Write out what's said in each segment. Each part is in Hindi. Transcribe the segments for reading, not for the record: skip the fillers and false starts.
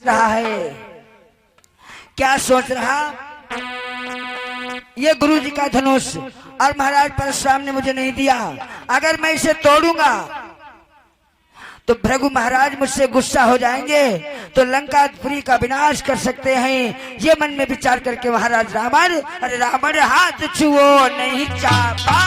रहा है, क्या सोच रहा? ये गुरु जी का धनुष और महाराज परशुराम ने मुझे नहीं दिया, अगर मैं इसे तोड़ूंगा तो भृगु महाराज मुझसे गुस्सा हो जाएंगे, तो लंकापुरी का विनाश कर सकते हैं। ये मन में विचार करके महाराज रावण, अरे रावण हाथ छुओ नहीं चापा,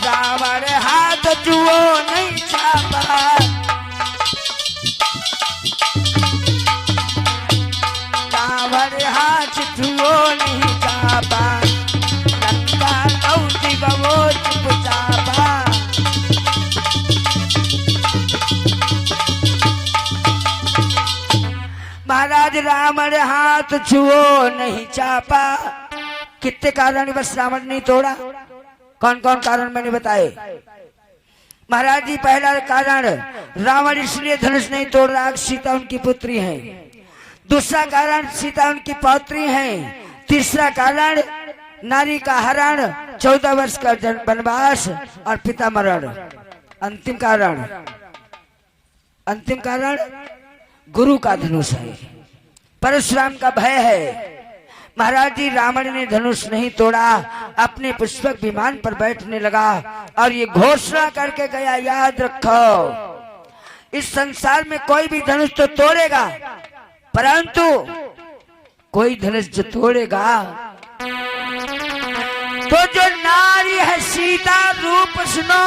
रावण हाथ छुओ नहीं चापा, रावण हाथ छुओ नहीं चापा, वो चुपचापा। महाराज रावण हाथ छुओ नहीं चापा। कितने कारण बस रावण नहीं तोड़ा? कौन कौन कारण मैंने बताए महाराज जी? पहला कारण, रावण इसलिए धनुष नहीं तोड़ रहा, सीता उनकी पुत्री है। दूसरा कारण, सीता उनकी पौत्री है। तीसरा कारण, नारी का हरण, 14 वर्ष का वनवास और पिता मरण। अंतिम कारण गुरु का धनुष है, परशुराम का भय है। महाराज जी रावण ने धनुष नहीं तोड़ा, अपने पुष्पक विमान पर बैठने लगा और ये घोषणा करके गया, याद रखो इस संसार में कोई भी धनुष तो तोड़ेगा, परंतु कोई धनुष जो तोड़ेगा तो जो नारी है सीता रूप सुनो,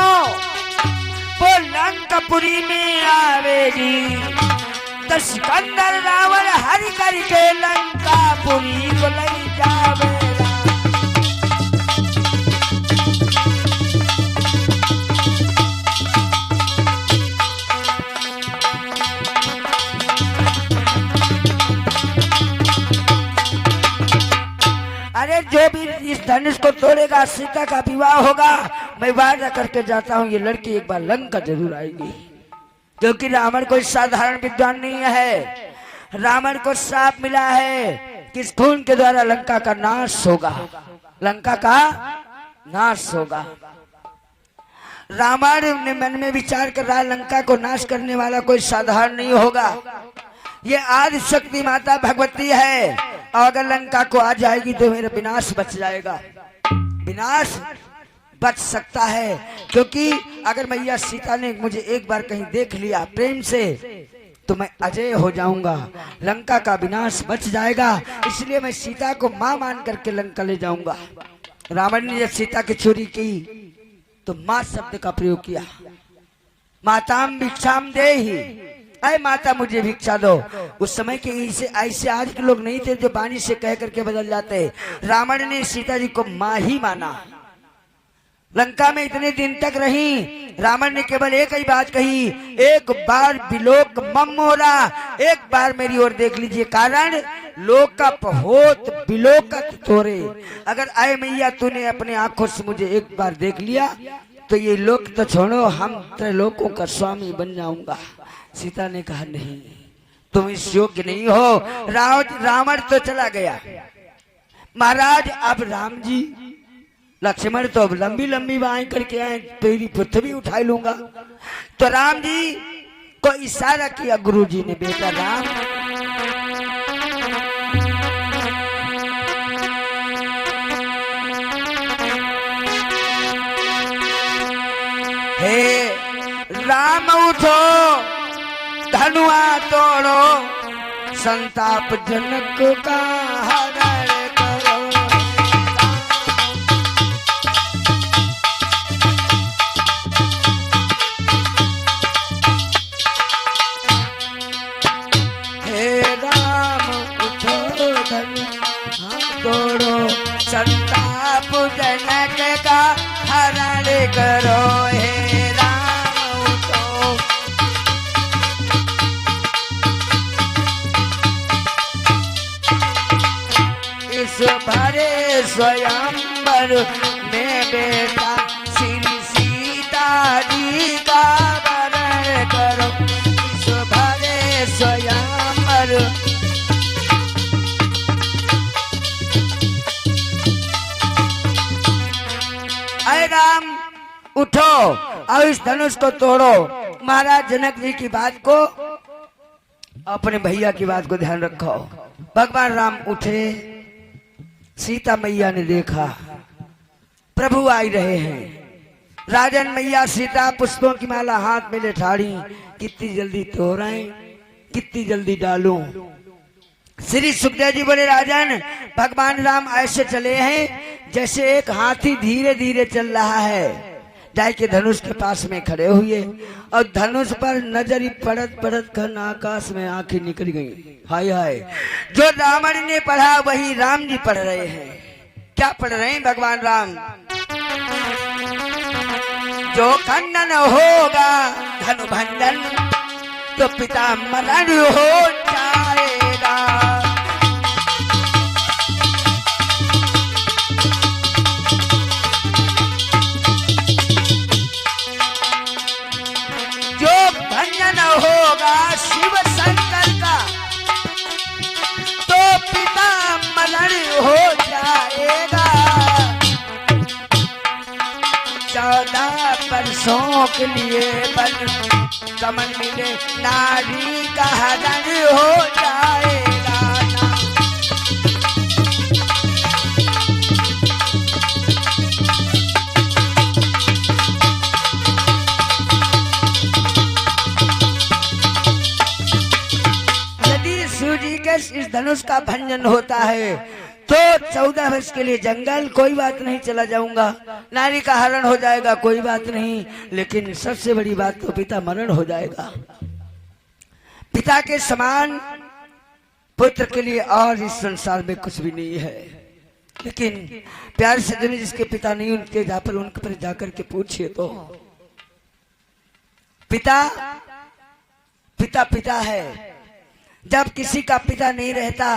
वो लंकापुरी में आवेगी। तो सिकंदर रावण हरि करके लंकापुरी को ले जावेगा। अरे जो भी इस धनुष को तोड़ेगा, सीता का विवाह होगा। मैं वादा करके जाता हूँ, ये लड़की एक बार लंका जरूर आएगी, क्योंकि रावण कोई साधारण विद्वान नहीं है। रावण को श्राप मिला है कि इस खून के द्वारा लंका का नाश होगा, लंका का नाश होगा। रावण ने मन में विचार कर रहा, लंका को नाश करने वाला कोई साधारण नहीं होगा, ये आदि शक्ति माता भगवती है, और अगर लंका को आ जाएगी तो मेरा विनाश बच जाएगा। विनाश बच सकता है, क्योंकि अगर मैया सीता ने मुझे एक बार कहीं देख लिया प्रेम से तो मैं अजय हो जाऊंगा, लंका का विनाश बच जाएगा। इसलिए मैं सीता को मां मान करके लंका ले जाऊंगा। रावण ने जब सीता की चोरी की तो मां शब्द का प्रयोग किया, माताम भिक्षाम देहि, अरे माता मुझे भिक्षा दो। उस समय के ऐसे आज के लोग नहीं थे जो वाणी से कह करके बदल जाते। रावण ने सीता जी को मां ही माना। लंका में इतने दिन तक रही, रावण ने केवल एक ही बात कही, एक बार विलोक मम हो रहा, एक बार मेरी ओर देख लीजिए, कारण लोकप होत विलोकत तोरे। अगर आए मैया तूने अपने आंखों से मुझे एक बार देख लिया तो ये लोक तो छोड़ो, हम त्रैलोकों का स्वामी बन जाऊंगा। सीता ने कहा नहीं, तुम इस योग्य नहीं हो। रावण तो चला गया। महाराज अब राम जी, लक्ष्मण तो अब लंबी लंबी बाहें करके आए, तेरी पृथ्वी उठा लूंगा। तो राम जी को इशारा किया गुरु जी ने, बेटा राम हे राम उठो, धनुआ तोड़ो, संताप जनक का हरण करो। हे राम उठो, धनुआ तोड़ो, संताप जनक का हरण करो। हे राम उठो, इस भरे स्वयंवर में बेटा श्री सीता जी का वरण करो। इस भरे स्वयंवर अरे राम उठो, और इस धनुष को तोड़ो। महाराज जनक जी की बात को, अपने भैया की बात को ध्यान रखो। भगवान राम उठे, सीता मैया ने देखा प्रभु आ रहे हैं। राजन मैया सीता पुष्पों की माला हाथ में ले ठाड़ी, कितनी जल्दी तोड़ाएं, कितनी जल्दी डालूं। श्री सुखदेव जी बोले, राजन भगवान राम ऐसे चले हैं जैसे एक हाथी धीरे धीरे चल रहा है। जाए के धनुष के पास में खड़े हुए और धनुष पर नजरी पड़त पड़त कर आकाश में आंखें निकल गई। हाय हाय, जो रावण ने पढ़ा वही राम जी पढ़ रहे हैं। क्या पढ़ रहे हैं भगवान राम? जो खंडन होगा धनु भंजन तो पिता मरण हो जाएगा। जो भंजन होगा शिव शंकर का तो पिता मरण हो जाएगा। 14 वर्षों के लिए बन कमल मिले नारी का हरण हो जाएगा। यदि सूर्य के इस धनुष का भंजन होता है तो 14 वर्ष के लिए जंगल, कोई बात नहीं, चला जाऊंगा। नारी का हरण हो जाएगा, कोई बात नहीं, लेकिन सबसे बड़ी बात तो पिता मरण हो जाएगा। पिता के समान पुत्र के लिए और इस संसार में कुछ भी नहीं है। लेकिन प्यार से दुनिया जिसके पिता नहीं, उनके जा पर उनके पर जाकर के पूछिए तो पिता पिता पिता है। जब किसी का पिता नहीं रहता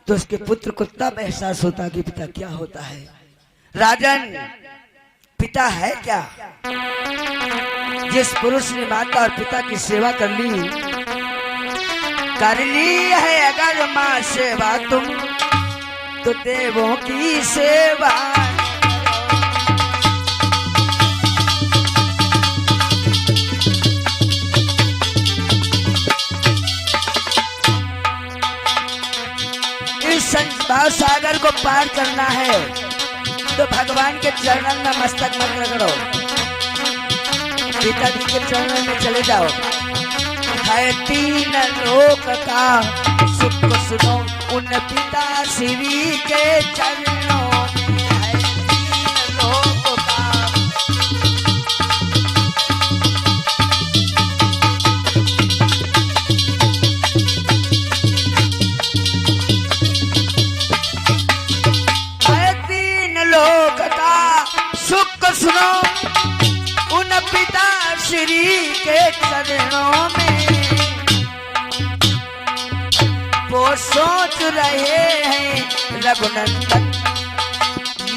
तो उसके पुत्र को तब एहसास होता कि पिता क्या होता है। राजन, पिता है क्या? जिस पुरुष ने माता और पिता की सेवा कर ली है अगर माँ सेवा तुम तो देवों की सेवा। भाव सागर को पार करना है तो भगवान के चरणों में मस्तक मत रगड़ो, पिताजी के चरणों में चले जाओ। है 3 लोक का सुख सुनो उन पिता श्री के चरणों में। है 3 लोक का। सुनो उन पिता श्री के चरणों में। वो सोच रहे हैं रघुनंदन,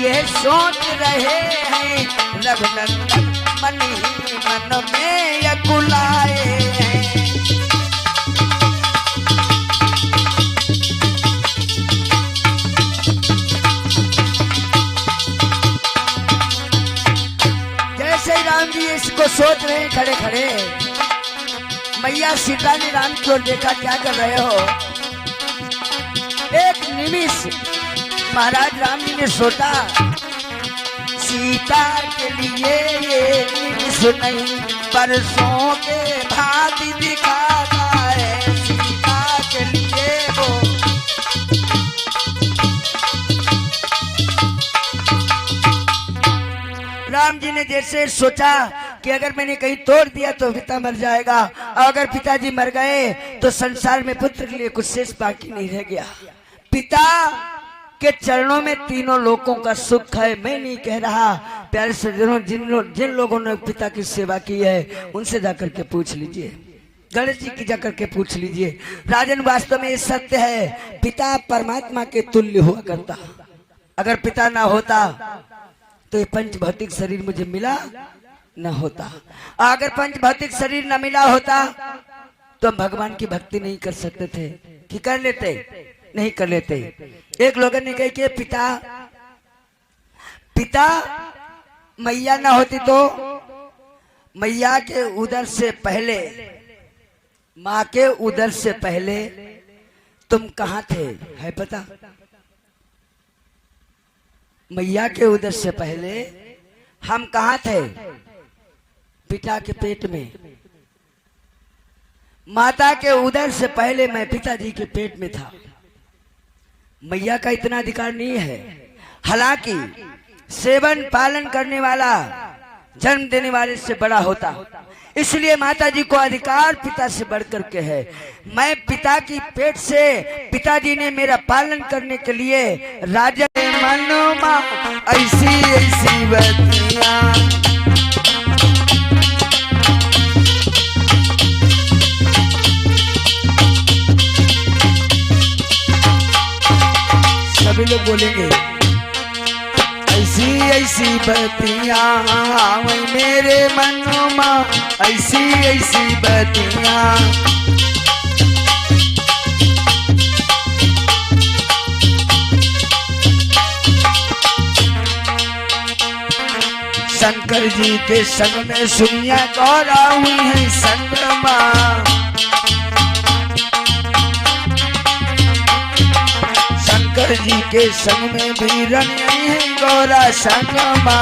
ये सोच रहे हैं रघुनंदन, मन ही मन में यकुलाए हैं। राम जी इसको सोच रहे हैं खड़े खड़े। मैया सीता ने राम की ओर देखा, क्या कर रहे हो? एक निमिष महाराज राम जी ने सोचा, सीता के लिए ये निमिष नहीं बरसों के भांति दिखाता है। सीता के लिए वो राम जी ने जैसे सोचा कि अगर मैंने कहीं तोड़ दिया तो पिता मर जाएगा, और अगर पिताजी मर गए तो संसार में पुत्र के लिए कुछ शेष बाकी नहीं रह गया। पिता के चरणों में 3 लोकों का सुख है। मैं नहीं कह रहा, प्यारे सज्जनों, जिन लोगों ने पिता की सेवा की है उनसे जाकर के पूछ लीजिए, गणेश जी की जाकर के पूछ लीजिए। राजन, वास्तव में ये सत्य है, पिता परमात्मा के तुल्य हुआ करता। अगर पिता ना होता तो ये पंच भौतिक शरीर मुझे मिला न होता। अगर पंच भौतिक शरीर न मिला होता तो हम भगवान की भक्ति नहीं कर सकते थे। कि कर लेते? नहीं कर लेते। एक लोगों ने कहा कि पिता मैया ना होती तो मैया के उदर से पहले, माँ के उदर से पहले तुम कहाँ थे, है पता? मैया के उदर से पहले हम कहाँ थे? पिता के पेट में। माता के उदर से पहले मैं पिताजी के पेट में था। मैया का इतना अधिकार नहीं है। हालांकि सेवन पालन करने वाला जन्म देने वाले से बड़ा होता, इसलिए माता जी को अधिकार पिता से बढ़कर के है। मैं पिता की पेट से, पिताजी ने मेरा पालन करने के लिए राजा मनुमा ऐसी ऐसी बतियां, सभी लोग बोलेंगे ऐसी ऐसी बतियां मेरे मनुमा ऐसी ऐसी बतियां। शंकर जी के संग में सुनिया गौरा हुई है संगमा, शंकर जी के संग में भी रंग है गौरा संगमा।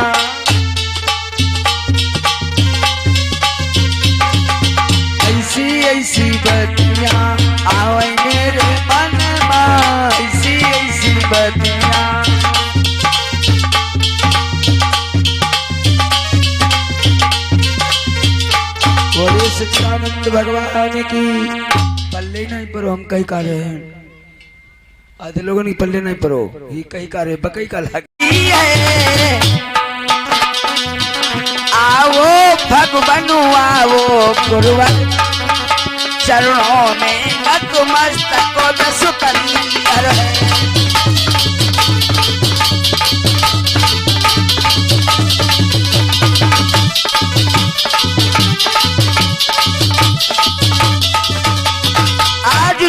ऐसी ऐसी बतियां आवे मेरे मन में, ऐसी ऐसी बतियां। बोले सच्चिदानंद भगवान की। पल्ले नहीं परो, हम कहीं का रहे हैं, आधे लोगों ने पल्ले नहीं परो, ये कहीं का रहे बकई का लगी है। आओ भगवान आओ गुरुवर चरणों में नतमस्तक को दस कर है।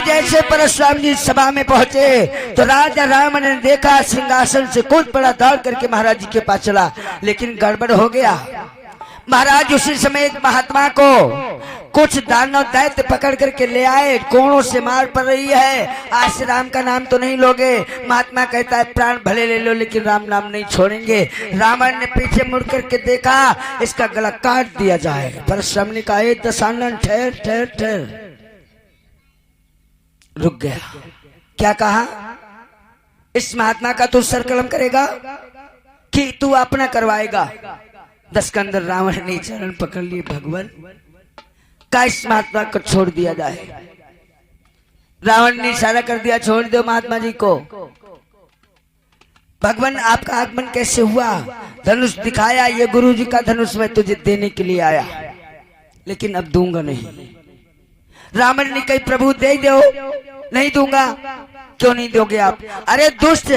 जैसे परशुराम जी सभा में पहुंचे तो राजा रावण ने देखा, सिंहासन से कूद पड़ा, दौड़ करके महाराज जी के पास चला, लेकिन गड़बड़ हो गया। महाराज उसी समय एक महात्मा को कुछ दानव दैत्य पकड़ करके ले आए, कोड़ों से मार पड़ रही है। आज से राम का नाम तो नहीं लोगे। महात्मा कहता है प्राण भले ले लो लेकिन राम नाम नहीं छोड़ेंगे। रावण ने पीछे मुड़ करके देखा, इसका गला काट दिया जाए। परशुराम ने कहा दशानन ठहर ठहर ठहर, रुक गया। क्या कहा? इस महात्मा का तू सर कलम करेगा कि तू अपना करवाएगा? दशकंदर रावण ने चरण पकड़ लिए, भगवान का इस महात्मा को छोड़ दिया जाए। रावण ने इशारा कर दिया, छोड़ दो महात्मा जी को। भगवान आपका आगमन कैसे हुआ? धनुष दिखाया, ये गुरु जी का धनुष मैं तुझे देने के लिए आया, लेकिन अब दूंगा नहीं। रावण ने कही प्रभु दे दो। नहीं दूंगा। क्यों नहीं दोगे आप? अरे दुष्ट,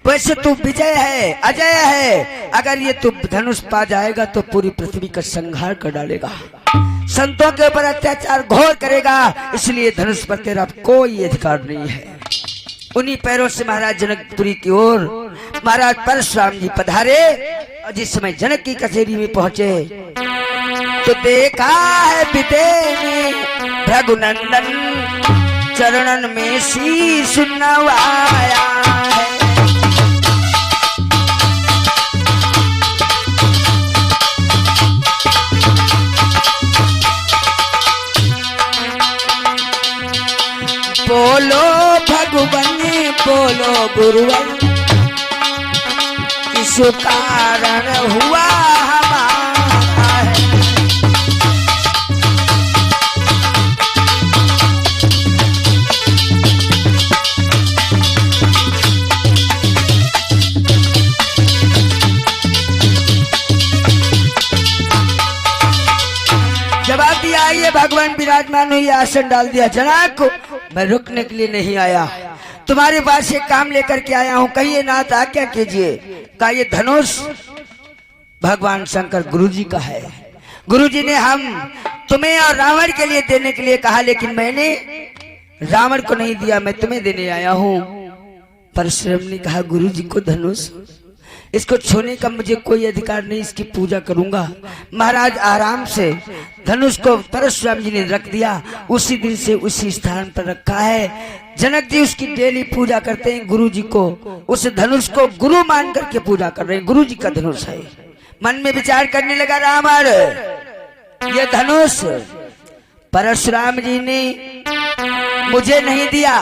वैसे तू विजय है, अजय है, अगर ये तू धनुष पा जाएगा तो पूरी पृथ्वी का संहार कर डालेगा, संतों के ऊपर अत्याचार घोर करेगा, इसलिए धनुष पर तेरा कोई अधिकार नहीं है। उन्हीं पैरों से महाराज जनकपुरी की ओर महाराज परशुराम जी पधारे, और जिस समय जनक की कचहरी में पहुंचे तो देखा है पिते रघुनंदन चरणन में शीश नवाया है। बोलो भगवान बोलो गुरुवर, किस कारण हुआ हमारा है। जवाब दिया, ये भगवान विराजमान हुई, आसन डाल दिया। जनाब को मैं रुकने के लिए नहीं आया, तुम्हारे पास एक काम लेकर के आया हूँ, कहिए नाथ आज्ञा कीजिए। का ये धनुष भगवान शंकर गुरुजी का है। गुरुजी ने हम तुम्हें और रावण के लिए देने के लिए कहा, लेकिन मैंने रावण को नहीं दिया, मैं तुम्हें देने आया हूँ। परशुराम ने कहा गुरुजी को धनुष, इसको छूने का मुझे कोई अधिकार नहीं, इसकी पूजा करूंगा। महाराज आराम से धनुष को परशुराम जी ने रख दिया, उसी दिन से उसी स्थान पर रखा है। जनक जी उसकी डेली पूजा करते हैं, गुरु जी को उस धनुष को गुरु मान करके पूजा कर रहे हैं, गुरु जी का धनुष है। मन में विचार करने लगा रावण, ये धनुष परशुराम जी ने मुझे नहीं दिया।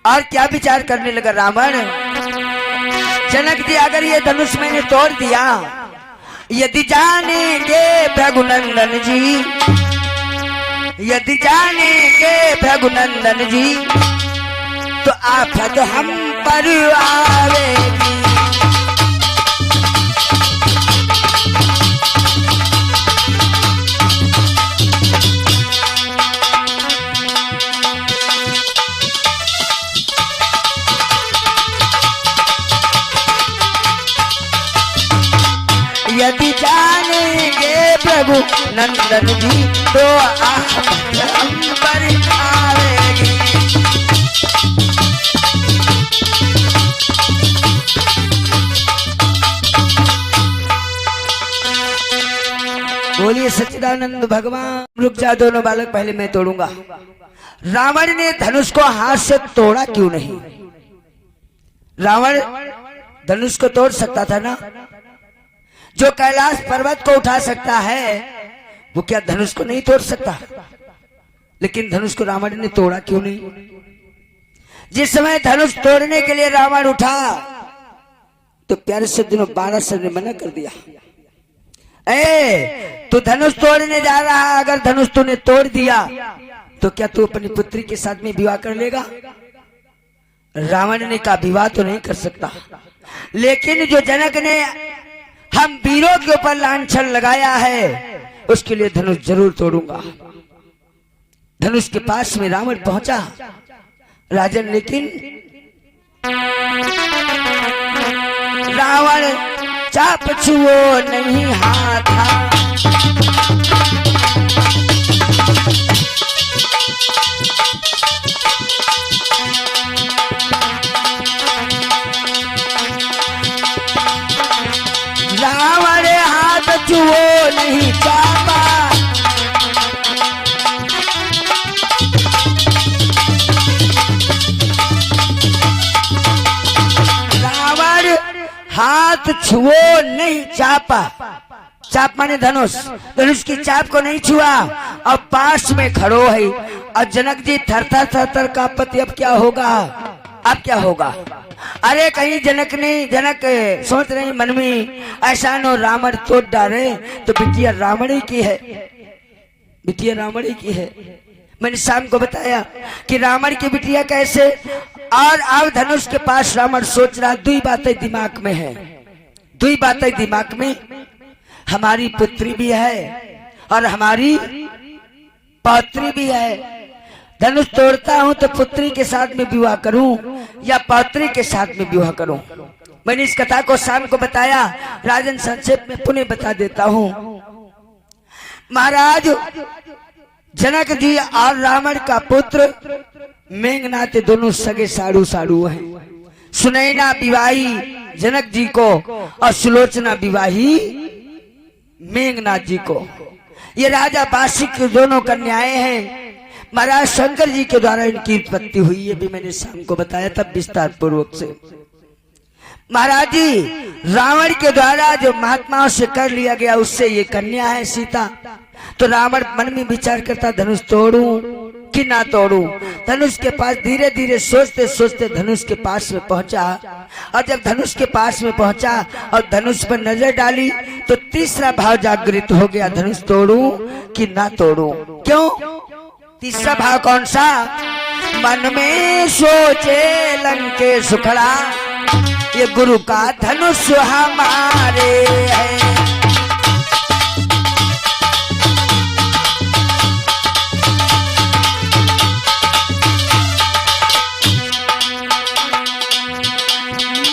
और क्या विचार करने लगा रावण, जनक जी अगर ये धनुष मैंने तोड़ दिया, यदि जानेंगे भृगुनंदन जी, यदि जानेंगे भृगुनंदन जी, तो आफत हम पर आवेगी। यदि जानेंगे प्रभु नंदन जी, तो आफत हम पर आवेगी। बोलिए सच्चिदानंद भगवान। रुक जा दोनों बालक, पहले मैं तोड़ूंगा। रावण ने धनुष को हाथ से तोड़ा क्यों नहीं? रावण धनुष को तोड़ सकता था ना। जो कैलाश पर्वत को उठा सकता है वो क्या धनुष को नहीं तोड़ सकता? लेकिन धनुष को रावण ने तोड़ा क्यों नहीं? जिस समय धनुष तोड़ने के लिए रावण उठा तो प्यारे सज्जनों 12 सर ने मना कर दिया, तू धनुष तोड़ने जा रहा है, अगर धनुष तूने तोड़ दिया तो क्या तू अपनी पुत्री के साथ में विवाह कर लेगा? रावण ने कहा विवाह तो नहीं कर सकता, लेकिन जो जनक ने हम वीरों के ऊपर लांछन लगाया है उसके लिए धनुष जरूर तोड़ूंगा। धनुष के पास में रावण पहुंचा राजन, लेकिन रावण चाप छुओ नहीं हाथा। रावण हाथ छुओ नहीं चापा, रावण हाथ छुओ नहीं चापा। चाप माने धनुष, धनुष की चाप को नहीं छुआ और पास में खड़ो है। और जनक जी थर थर कांपते, अब क्या होगा, अब क्या होगा? अरे कहीं जनक सोच रहे मन में ऐसा नो रावण तोड़ डाले तो बिटिया रावण ही की है, बिटिया रावण ही की है। मैंने शाम को बताया कि रावण की बिटिया कैसे, और अब धनुष के पास रावण सोच रहा दुई बातें दिमाग में है, दुई बातें दिमाग में, हमारी पुत्री भी है और हमारी पौत्री भी है। धनुष तोड़ता हूं तो पुत्री के साथ में विवाह करूं या पौत्री के साथ में विवाह करूं। मैंने इस कथा को शाम को बताया, राजन संक्षेप में पुनः बता देता हूं। महाराज जनक जी और रावण का पुत्र मेघनाथ दोनों सगे साड़ू साड़ू हैं। सुनैना विवाही जनक जी को और सुलोचना विवाही मेघनाथ जी को। ये राजा बाशिक दोनों कन्याएं हैं। महाराज शंकर जी के द्वारा इनकी उत्पत्ति हुई, ये भी मैंने शाम को बताया तब विस्तार पूर्वक से। महाराज जी रावण के द्वारा जो महात्माओं से कर लिया गया उससे ये कन्या है सीता। तो रावण मन में विचार करता धनुष तोड़ूं कि ना तोड़ूं। धनुष के पास धीरे धीरे सोचते सोचते धनुष के पास में पहुंचा, और जब धनुष के पास में पहुंचा और धनुष पर नजर डाली तो तीसरा भाव जागृत हो गया, धनुष तोड़ूं कि ना तोड़ूं। क्यों? तीसरा भाव कौन सा? मन में सोचे लंके सुखड़ा, ये गुरु का धनुष हमारे है।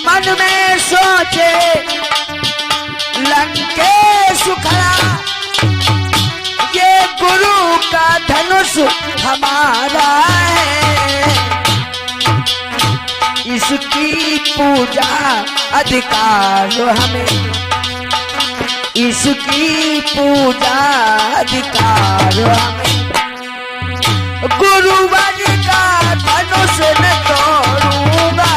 मन में सोचे लंके सुखड़ा, ये गुरु का धनुष हमारा है। इसकी पूजा अधिकार हमें, इसकी पूजा अधिकार हमें, गुरुवर का धनुष न तोड़ूंगा।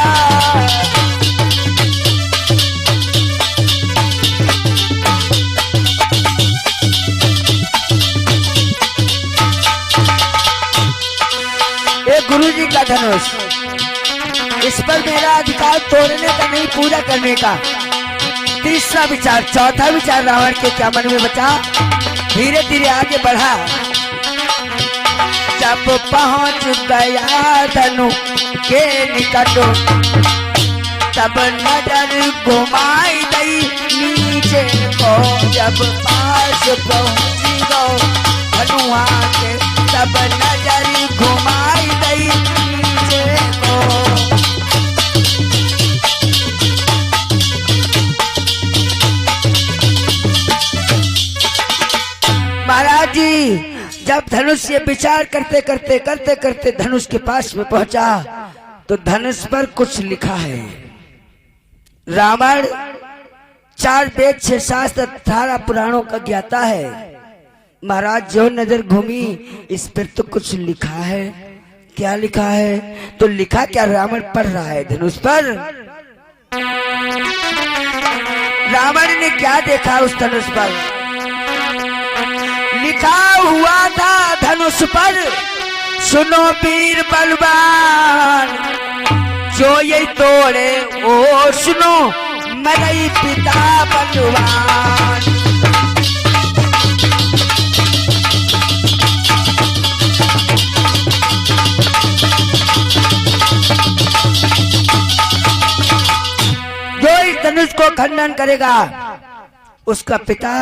ये गुरु जी का धनुष, इस पर मेरा अधिकार तोड़ने का नहीं, पूरा करने का। तीसरा विचार, चौथा विचार रावण के क्या मन में बचा, धीरे धीरे आगे बढ़ा। जब पहुंच गया धनु के निकट, तब नजर घुमाई गई नीचे को। जब पास पहुंची गो धनुआ के, तब नजर घुमाई गई नीचे को। महाराज जी जब धनुष से विचार करते करते करते करते धनुष के पास में पहुंचा, तो धनुष पर कुछ लिखा है। रावण 4 वेद 6 शास्त्र 18 पुराणों का ज्ञाता है। महाराज जो नजर घूमी, इस पर तो कुछ लिखा है। क्या लिखा है? तो लिखा क्या, रावण पढ़ रहा है धनुष पर। रावण ने क्या देखा उस धनुष पर? लिखा हुआ था धनुष पर, सुनो वीर बलवान, जो ये तोड़े ओ सुनो मरई पिता बलवान। जो इस धनुष को खंडन करेगा उसका पिता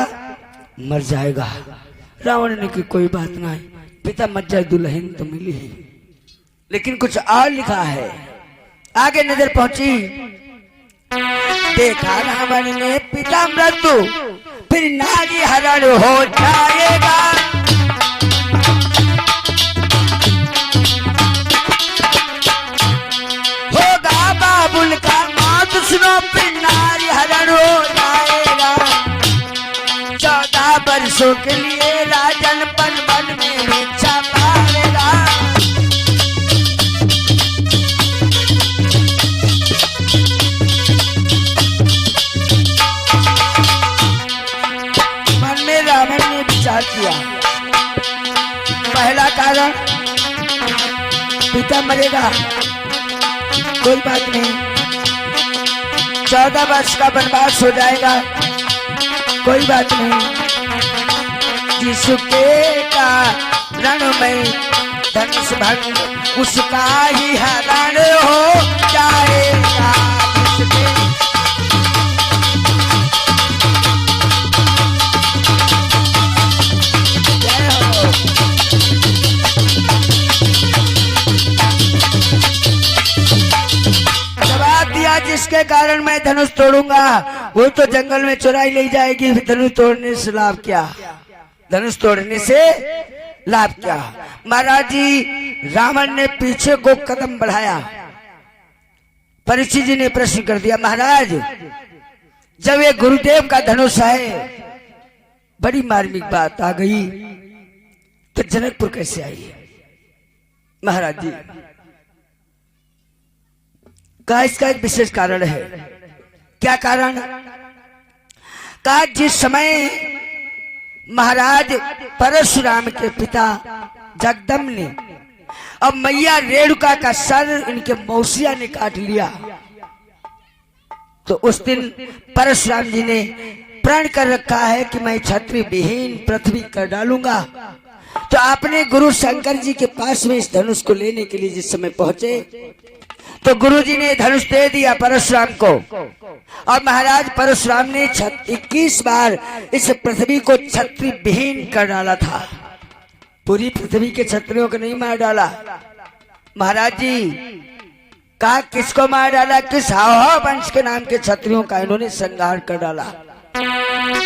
मर जाएगा। रावण ने की कोई बात नहीं, पिता मर जाए दुल्हन तो मिली है। लेकिन कुछ और लिखा है। आगे नजर पहुंची, देखा रावण ने पिता मृत्यु, फिर नारी हरण हो जाएगा। होगा बाबुल का मौत सुनो, फिर नारी हरण हो जाएगा। 14 वर्षों के लिए राजन पन वन में भिक्षा पाएगा। मन में रावण ने विचार किया, पहला कारण पिता मरेगा, कोई बात नहीं। 14 वर्ष का वनवास हो जाएगा, कोई बात नहीं। जिसके का रण में धनुष भंग, उसका ही हरण हो जाएगा। जवाब दिया, जिसके कारण मैं धनुष तोड़ूंगा वो तो जंगल में चुराई ले जाएगी, धनुष तोड़ने से लाभ क्या? धनुष तोड़ने से लाभ क्या? महाराज जी रावण ने पीछे को कदम बढ़ाया। परीक्षित जी ने प्रश्न कर दिया, महाराज जब ये गुरुदेव का धनुष है, बड़ी मार्मिक बात आ गई, तो जनकपुर कैसे आई? महाराज जी का इसका एक विशेष कारण है। क्या कारण? का जिस समय महाराज परशुराम के पिता जगदम्ब ने अब मैया रेणुका का सर इनके मौसिया ने काट लिया, तो उस दिन परशुराम जी ने प्रण कर रखा है कि मैं क्षत्रिय विहीन पृथ्वी कर डालूंगा। तो आपने गुरु शंकर जी के पास में इस धनुष को लेने के लिए जिस समय पहुंचे, तो गुरु जी ने धनुष दे दिया परशुराम को, और महाराज परशुराम ने 21 बार इस पृथ्वी को क्षत्रिय विहीन कर डाला था। पूरी पृथ्वी के क्षत्रियों को नहीं मार डाला। महाराज जी का किसको मार डाला? किस हाव वंश के नाम के क्षत्रियों का इन्होंने संहार कर डाला।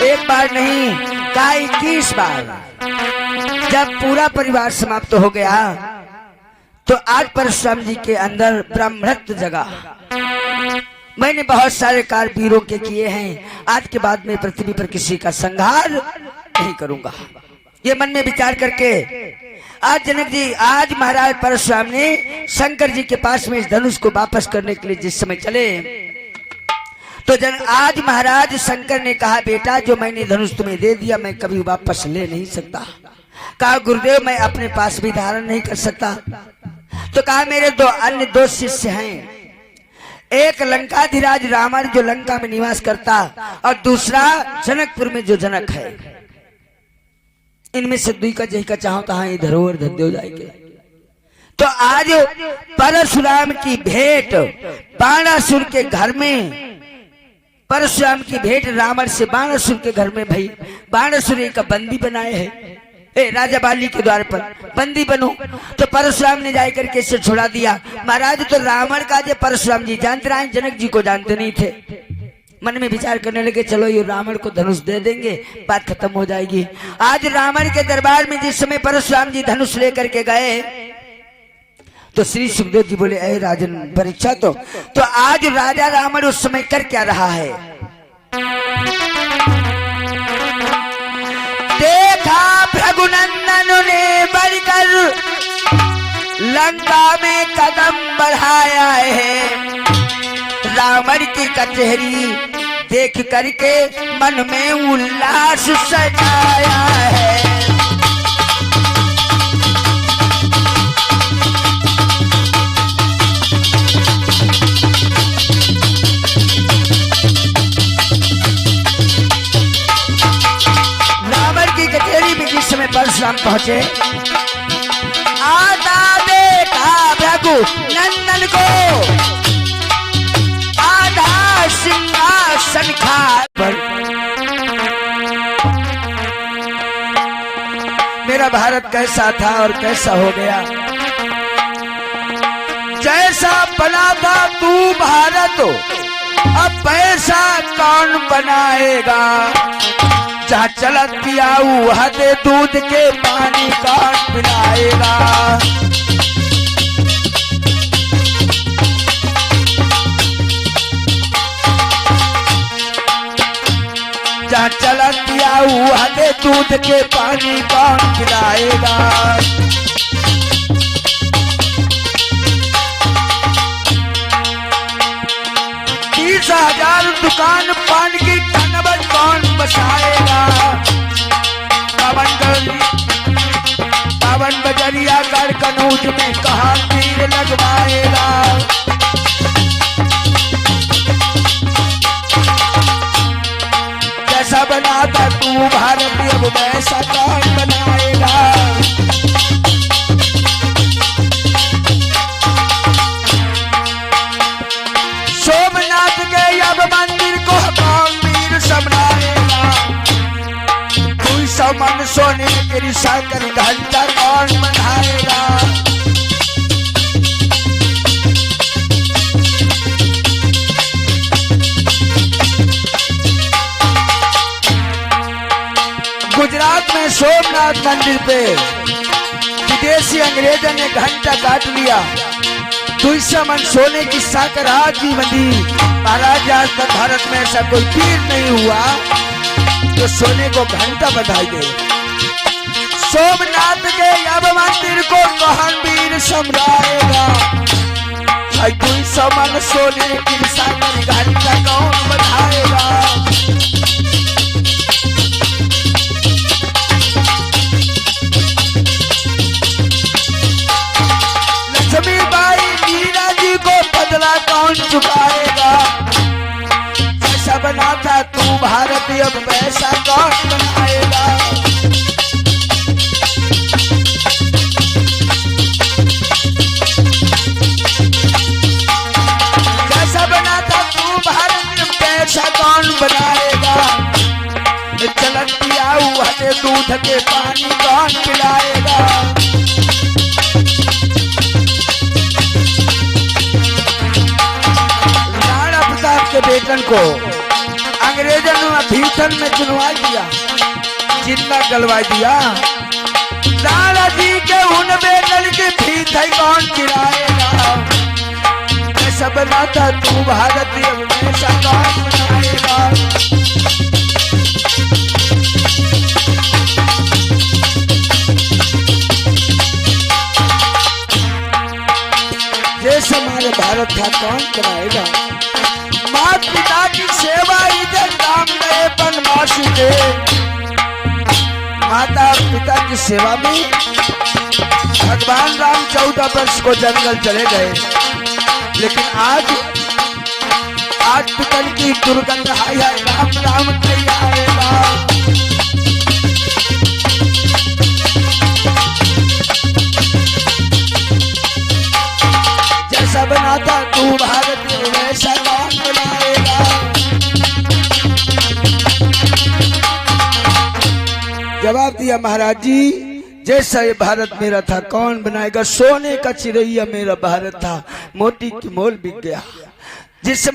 एक बार नहीं, का 21 बार। जब पूरा परिवार समाप्त हो गया, तो आज परशुराम जी के अंदर ब्रह्मत्व जगा। मैंने बहुत सारे कार्य वीरों के किए हैं, आज के बाद में पृथ्वी पर किसी का संहार नहीं करूंगा। ये मन में विचार करके आज जनक जी, आज महाराज परशुराम ने शंकर जी के पास में इस धनुष को वापस करने के लिए जिस समय चले, तो आज महाराज शंकर ने कहा, बेटा जो मैंने धनुष तुम्हें दे दिया मैं कभी वापस ले नहीं सकता। कहा गुरुदेव मैं अपने पास भी धारण नहीं कर सकता। तो कहा मेरे अन्य दो शिष्य हैं, एक लंकाधिराज रावण जो लंका में निवास करता, और दूसरा जनकपुर में जो जनक है। इनमें से दुई का जही का चाहो तहा धरोहर धद्दे हो जाएंगे। तो आज परशुराम की भेंट बाणासुर के घर में, परशुराम की भेंट रावण से बाणासुर के घर में भाई, बाणासुर का बंदी बनाए हैं, राजा बाली के द्वार पर बंदी बनो। तो परशुराम ने जाकर के इसे छुड़ा दिया। महाराज तो रावण का जो परशुराम जी जानते रहे, जनक जी को जानते नहीं थे। मन में विचार करने लगे चलो ये रावण को धनुष दे देंगे, बात खत्म हो जाएगी। आज रावण के दरबार में जिस समय परशुराम जी धनुष लेकर के गए, तो श्री सुखदेव जी बोले अरे राजन परीक्षा तो आज राजा रावण उस समय कर क्या रहा है। देखा भृगुनंदन ने बढ़कर लंका में कदम बढ़ाया है, रावण की कचहरी देख करके मन में उल्लास सजाया है। परशुराम पहुंचे, आता देखा भृगु नंदन को, आधा सिंहासन खाए। मेरा भारत कैसा था और कैसा हो गया, जैसा बना था तू भारत अब पैसा कौन बनाएगा। जहाँ चलत पियाऊ वहाँ दे दूध के पानी कौन पिलाएगा। जहाँ चलत पियाऊ वहाँ दे दूध के पानी कौन पिलाएगा। 30,000 दुकान पान की टनबन कौन बसाएगा। पावन बजरिया कर कनूज में कहाँ तीर लगवाएगा। जैसा बना था तू भारत अब वैसा कौन बनाएगा। सोमनाथ के अब मंदिर को कौन वीर संभालेगा। 200 मन सोने के रिसा कर घंटा कौन बनाएगा। गुजरात में सोमनाथ मंदिर पे विदेशी अंग्रेजों ने घंटा काट लिया। 200 मन सोने की साकर आज भी बंधी। महाराज आज तक भारत में ऐसा कोई वीर नहीं हुआ जो सोने को घंटा बधाई दे। सोमनाथ के अब मंदिर को कौन वीर संभालेगा। 200 मन सोने की साकर घंटा कौन बधाएगा। लक्ष्मीबाई मीरा जी को बदला कौन चुकाएगा। जैसा बना था तू भारत अब पैसा कौन बनाएगा। जैसा बना था तू भारत अब पैसा कौन बनाएगा। चलन पियाऊ हटे दूध के पानी कौन पिलाएगा। के बेटन को अंग्रेजों ने भीषण में चुनवा दिया, जिंदा गलवा दिया। लाला जी के उन बेटन की भीख कौन गिराएगा। जैसा बना था तू भारतीय वैसा कौन बनाएगा। जैसा हमारे भारत था कौन बनाएगा। माता पिता की सेवा इधर काम गए बनवास के। माता पिता की सेवा में भगवान राम 14 वर्ष को जंगल चले गए, लेकिन आज पितल की दुर्गंध आई है। राम राम तैयारेगा। जैसा बनाता तू भारतीय वैसा कौन बनाएगा। जवाब दिया महाराज जी, जैसा ये भारत मेरा था कौन बनाएगा। सोने का चिड़ैया मेरा भारत था, मोती की मोल बिक गया। जिस